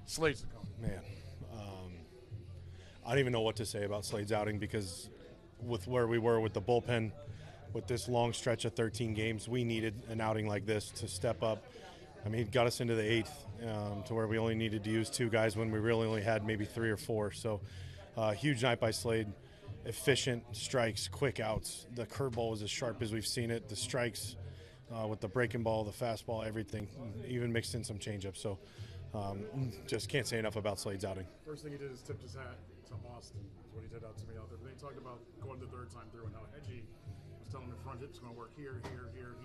Slade's the coach. Man, I don't even know what to say about Slade's outing because with where we were with the bullpen, with this long stretch of 13 games, we needed an outing like this to step up. I mean, he got us into the eighth to where we only needed to use two guys when we really only had maybe three or four. So huge night by Slade. Efficient strikes, quick outs. The curveball was as sharp as we've seen it. The strikes with the breaking ball, the fastball, everything, even mixed in some changeup. So just can't say enough about Slade's outing. First thing he did is tipped his hat to Austin. That's what he did out to me out there. But then he talked about going the third time through and how Hedgie was telling him the front hip's going to work here, here, here.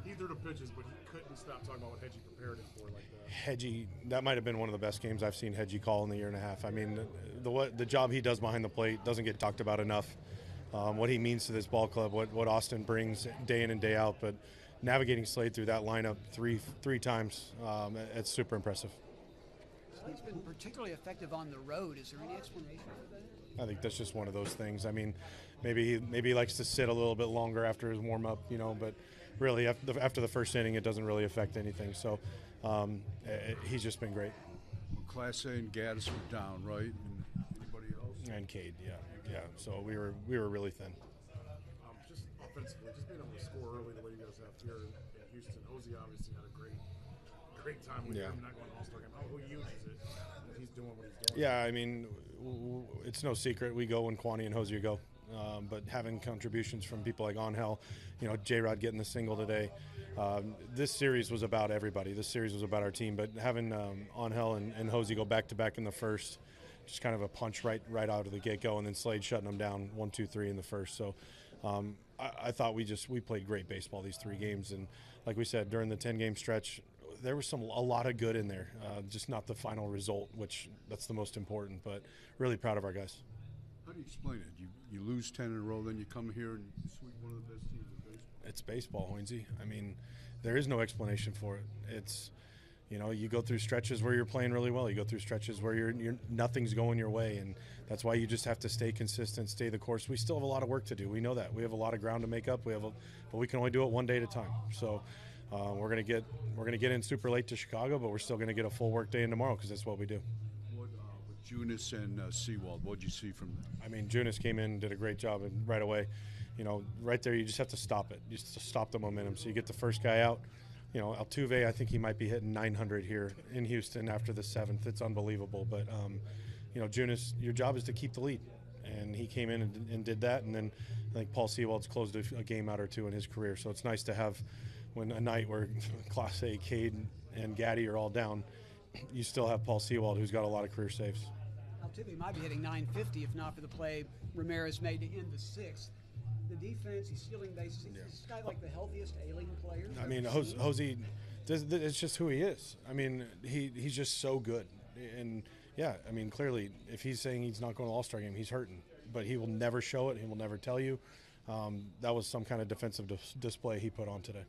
He threw the pitches, but he couldn't stop talking about what Hedgie prepared him for like that. Hedgie, that might have been one of the best games I've seen Hedgie call in the year and a half. I mean, the job he does behind the plate doesn't get talked about enough. What he means to this ball club, what Austin brings day in and day out, but navigating Slade through that lineup three times, it's super impressive. He's been particularly effective on the road. Is there any explanation for that? I think that's just one of those things. I mean, maybe he likes to sit a little bit longer after his warm-up, but really after the first inning, it doesn't really affect anything. So he's just been great. Class A and Gaddis were down, right? And anybody else? And Cade, yeah. So we were really thin. Just offensively, just being able to score early the way you guys have here in Houston. HOU obviously had a great time with him, not going to All-Star game. How huge is it that he's doing what he's doing? Yeah, I mean, it's no secret we go when Kwani and Hosier go. But having contributions from people like Angel, J-Rod getting the single today, this series was about everybody. This series was about our team. But having Angel and Hosier go back-to-back in the first, just kind of a punch right out of the get-go, and then Slade shutting them down 1, 2, 3 in the first. So I thought we played great baseball these 3 games. And like we said, during the 10-game stretch, there was a lot of good in there, just not the final result, which that's the most important, but really proud of our guys. How do you explain it? You lose 10 in a row, then you come here and sweep one of the best teams in baseball? It's baseball, Hoinsey. I mean, there is no explanation for it. It's, you go through stretches where you're playing really well. You go through stretches where you're nothing's going your way, and that's why you just have to stay consistent, stay the course. We still have a lot of work to do. We know that. We have a lot of ground to make up. But we can only do it one day at a time. So we're gonna get in super late to Chicago, but we're still gonna get a full work day in tomorrow because that's what we do. With Junis and Seawald, what did you see from them? I mean, Junis came in, did a great job, and right away, right there, you just have to stop it. You just stop the momentum. So you get the first guy out. Altuve, I think he might be hitting 900 here in Houston after the 7th. It's unbelievable. But, Junis, your job is to keep the lead. And he came in and did that. And then I think Paul Sewald's closed a game out or two in his career. So it's nice to have when a night where Class A, Cade, and Gaddy are all down, you still have Paul Sewald, who's got a lot of career saves. Altuve might be hitting 950 if not for the play Ramirez made to end the 6th. The defense, he's stealing bases. He's this guy like the healthiest alien player. I mean, Hosey, it's just who he is. I mean, he's just so good. And, yeah, I mean, clearly, if he's saying he's not going to the All-Star game, he's hurting. But he will never show it. He will never tell you. That was some kind of defensive display he put on today.